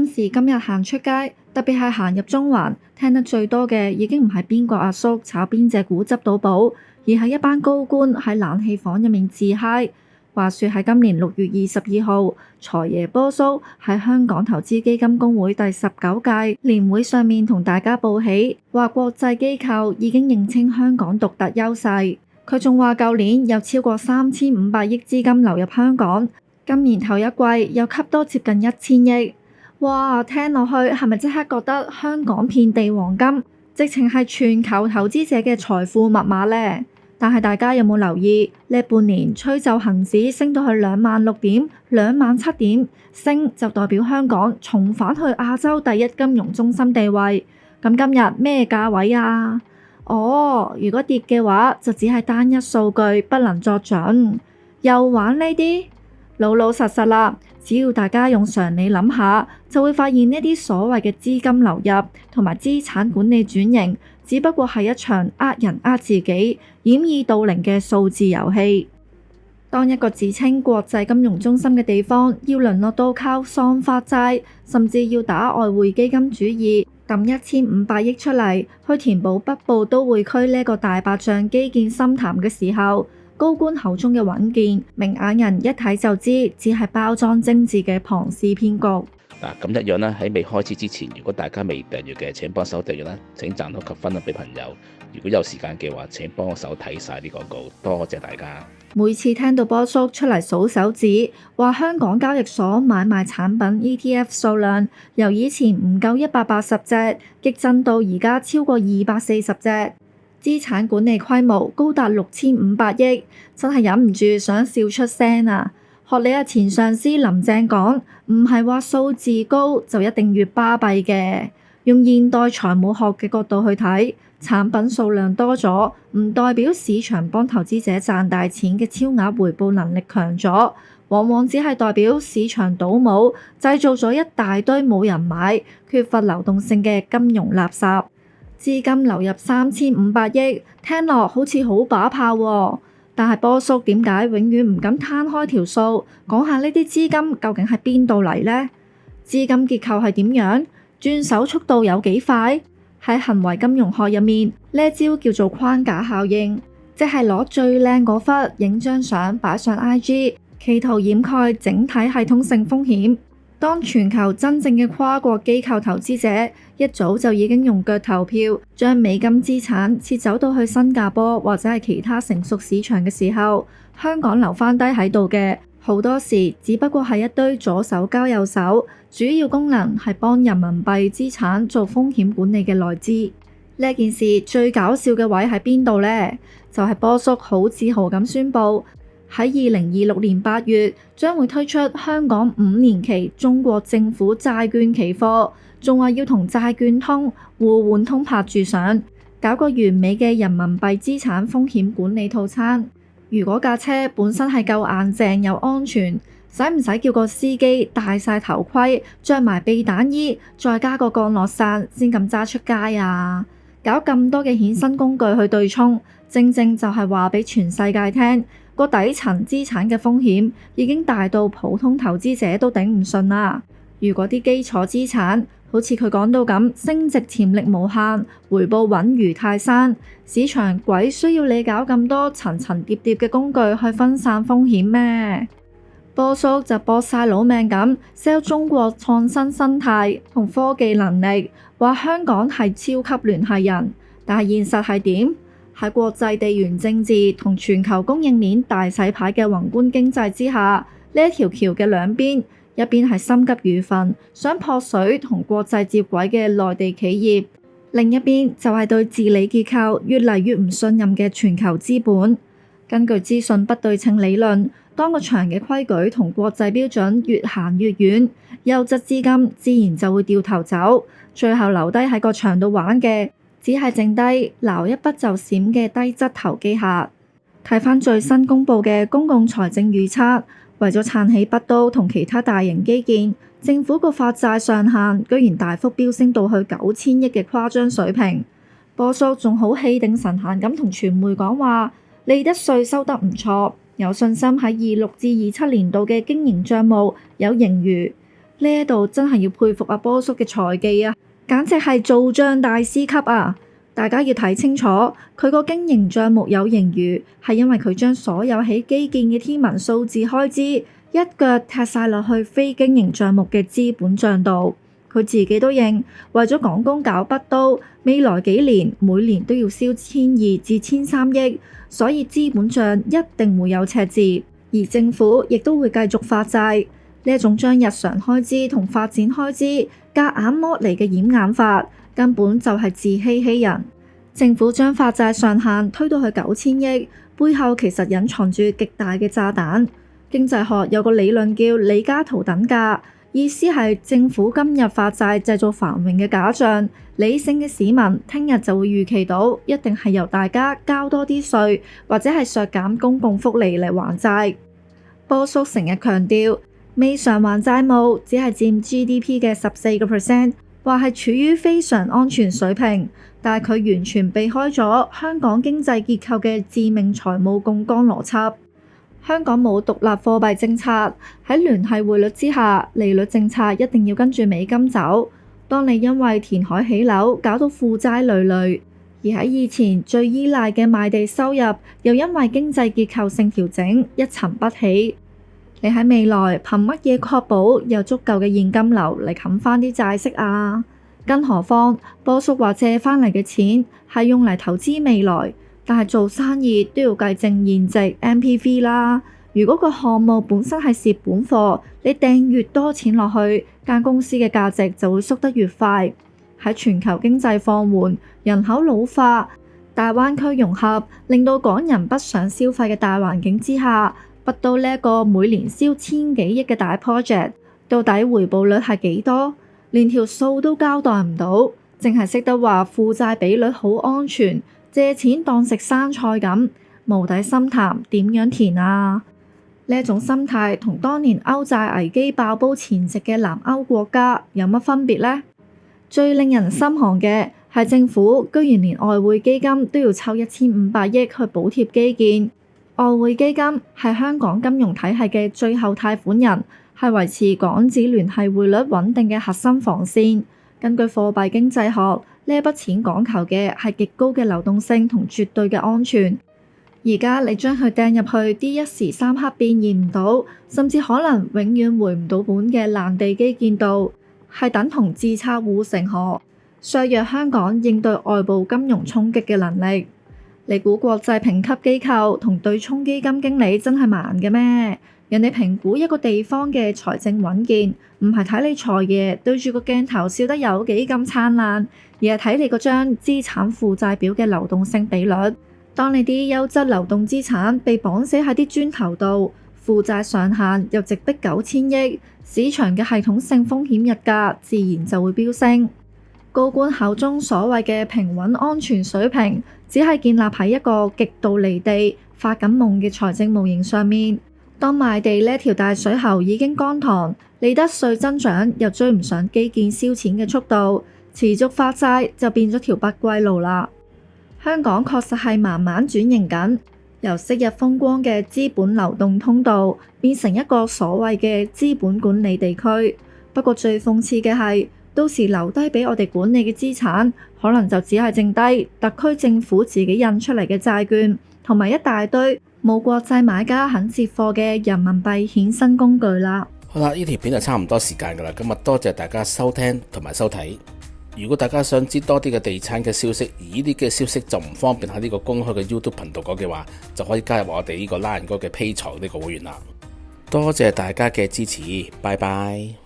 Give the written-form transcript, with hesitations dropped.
今時今日行出街，特別係行入中環，聽得最多嘅已經唔係邊個阿叔炒邊隻股執到寶，而係一班高官喺冷氣房入面自嗨。話說喺今年6月22號，財爺波叔喺香港投資基金公會第19屆年會上面同大家報喜，話國際機構已經認清香港獨特優勢。佢仲話舊年有超過3500億資金流入香港，今年頭一季又吸多接近1000億。哇！聽落去係咪即刻覺得香港遍地黃金，直情係全球投資者嘅財富密碼呢？但係大家有冇留意呢半年吹奏恆指升到去26000點、27000點，升就代表香港重返去亞洲第一金融中心地位。咁今日咩價位啊？哦，如果跌嘅話，就只係單一數據，不能作準。又玩呢啲？老老實實啦，只要大家用常理諗下，就會發現呢啲所謂嘅資金流入同埋資產管理轉型，只不過係一場呃人呃自己、掩耳盜鈴嘅數字遊戲。當一個自稱國際金融中心嘅地方要淪落到靠喪發債，甚至要打外匯基金主義，抌1500億出嚟去填補北部都會區呢個大白象基建深潭嘅時候，高官口中嘅穩健，明眼人一睇就知，只係包裝精緻嘅龐氏騙局。咁一樣啦，喺未開始之前，如果大家未訂閱嘅，請幫手訂閱啦，請讚好及分享俾朋友。如果有時間嘅話，請幫我手睇晒啲廣告，多謝大家。每次聽到波叔出嚟數手指，話香港交易所買賣產品 ETF 數量由以前唔夠180隻，激增到而家超過240隻。資產管理規模高達6500億，真係忍唔住想笑出聲啊！學你前上司林鄭講，唔係話數字高就一定越巴閉嘅。用現代財務學嘅角度去睇，產品數量多咗，唔代表市場幫投資者賺大錢嘅超額回報能力強咗，往往只係代表市場倒模，製造咗一大堆冇人買、缺乏流動性嘅金融垃圾。資金流入3500億，聽落好似好把炮喎。但係波叔點解永遠唔敢攤開條數，講下呢啲資金究竟喺邊度嚟呢？資金結構係點樣？轉手速度有幾快？喺行為金融學入面，呢招叫做框架效應，即係攞最靚嗰忽影張相擺上 IG， 企圖掩蓋整體系統性風險。當全球真正嘅跨國機構投資者一早就已經用腳投票，將美金資產撤走到去新加坡或者係其他成熟市場嘅時候，香港留返低喺度嘅好多時只不過係一堆左手交右手，主要功能係幫人民幣資產做風險管理嘅內資。呢件事最搞笑嘅位喺邊度呢？就係波叔好自豪咁宣佈，喺2026年8月將會推出香港5年期中國政府債券期貨，仲話要同債券通互換通拍住上，搞個完美嘅人民幣資產風險管理套餐。如果架車本身係夠硬淨又安全，使唔使叫個司機戴晒頭盔、着埋避彈衣，再加個降落傘先咁揸出街啊？搞咁多嘅衍生工具去對沖，正正就係話俾全世界聽，個底層資產嘅風險已經大到普通投資者都頂唔順啦。如果啲基礎資產好似佢講到咁，升值潛力無限，回報穩如泰山，市場鬼需要你搞咁多層層疊疊嘅工具去分散風險咩？波叔就搏晒老命咁 sell 中國創新生態同科技能力，話香港係超級聯繫人，但係現實係點？喺國際地緣政治同全球供應鏈大洗牌嘅宏觀經濟之下，呢一條橋嘅兩邊，一邊係心急如焚想撲水同國際接軌嘅內地企業，另一邊就係對治理結構越嚟越唔信任嘅全球資本。根據資訊不對稱理論，當個場嘅規矩同國際標準越行越遠，優質資金自然就會掉頭走，最後留低喺個場度玩嘅，只係剩低撈一筆就閃嘅低質投機客。睇返最新公布嘅公共財政預測，為咗撐起北都同其他大型基建，政府個發債上限居然大幅飆升到去9000億嘅誇張水平。波叔仲好氣定神閒咁同傳媒講話，利得稅收得唔錯，有信心喺26至27年度嘅經營帳務有盈餘。呢一度真係要佩服阿波叔嘅財技啊，簡直係做帳大師級啊！大家要睇清楚，佢個經營帳目有盈餘，係因為佢將所有起基建嘅天文數字開支一腳踢晒落去非經營帳目嘅資本帳度。佢自己都認，為咗趕工搞北都，未來幾年每年都要燒1200至1300億，所以資本帳一定會有赤字。而政府亦都會繼續發債，呢一種將日常開支同發展開支夾硬剝離嘅掩眼法，根本就係自欺欺人。政府將發債上限推到去9000億，背後其實隱藏住極大嘅炸彈。經濟學有個理論叫李嘉圖等價，意思係政府今日發債製造繁榮嘅假象，理性嘅市民聽日就會預期到一定係由大家交多啲稅，或者係削減公共福利嚟還債。波叔成日強調，未償還債務只係佔 GDP 嘅14%，話係處於非常安全水平，但係佢完全避開咗香港經濟結構嘅致命財務槓桿邏輯。香港冇獨立貨幣政策，喺聯繫匯率之下，利率政策一定要跟住美金走。當你因為填海起樓搞到負債累累，而喺以前最依賴嘅賣地收入又因為經濟結構性調整一沉不起，你喺未來憑乜嘢確保有足夠嘅現金流嚟冚返啲債息啊？更何況波叔話借返嚟嘅錢係用嚟投資未來，但係做生意都要計正現值 NPV 啦。如果個項目本身係蝕本貨，你掟越多錢落去，間公司嘅價值就會縮得越快。喺全球經濟放緩、人口老化、大灣區融合，令到港人北上消費嘅大環境之下，北都呢一個每年燒1000幾億嘅大 project， 到底回報率係幾多？連條數都交代唔到，淨係識得話負債比率好安全，借錢當食生菜咁，無底深潭點樣填啊？呢一種心態同當年歐債危機爆煲前夕嘅南歐國家有乜分別呢？最令人心寒嘅係政府居然連外匯基金都要抽1500億去補貼基建。外匯基金係香港金融體系嘅最後貸款人，係維持港紙聯繫匯率穩定嘅核心防線。根據貨幣經濟學，呢一筆錢講求嘅係極高嘅流動性同絕對嘅安全。而家你將佢掟入去啲一時三刻變現唔到，甚至可能永遠回唔到本嘅爛地基建度，係等同自拆護城河，削弱香港應對外部金融衝擊嘅能力。你估國際評級機構同對沖基金經理真係盲嘅咩？人哋評估一個地方嘅財政穩健，唔係睇你財爺對住個鏡頭笑得有幾咁燦爛，而係睇你嗰張資產負債表嘅流動性比率。當你啲優質流動資產被綁死喺啲磚頭度，負債上限又直逼9000億，市場嘅系統性風險溢價自然就會飆升。高官口中所謂嘅平穩安全水平，只係建立喺一個極度離地、發緊夢嘅財政模型上面。當賣地呢條大水喉已經乾塘，利得稅增長又追唔上基建燒錢嘅速度，持續發債就變咗條不歸路啦。香港確實係慢慢轉型緊，由昔日風光嘅資本流動通道變成一個所謂嘅資本管理地區。不過最諷刺嘅係，到時留低俾我哋管理嘅資產，可能就只係剩低特區政府自己印出嚟嘅債券，同埋一大堆冇國際買家肯接貨嘅人民幣衍生工具啦。好啦，呢條片就差唔多時間噶啦，今日多謝大家收聽同埋收睇。如果大家想知多啲嘅地產嘅消息，而呢啲嘅消息就唔方便喺呢個公開嘅 YouTube 頻道講嘅話，就可以加入我哋呢個拉人哥嘅 Patreon 呢個會員啦。多謝大家嘅支持，拜拜。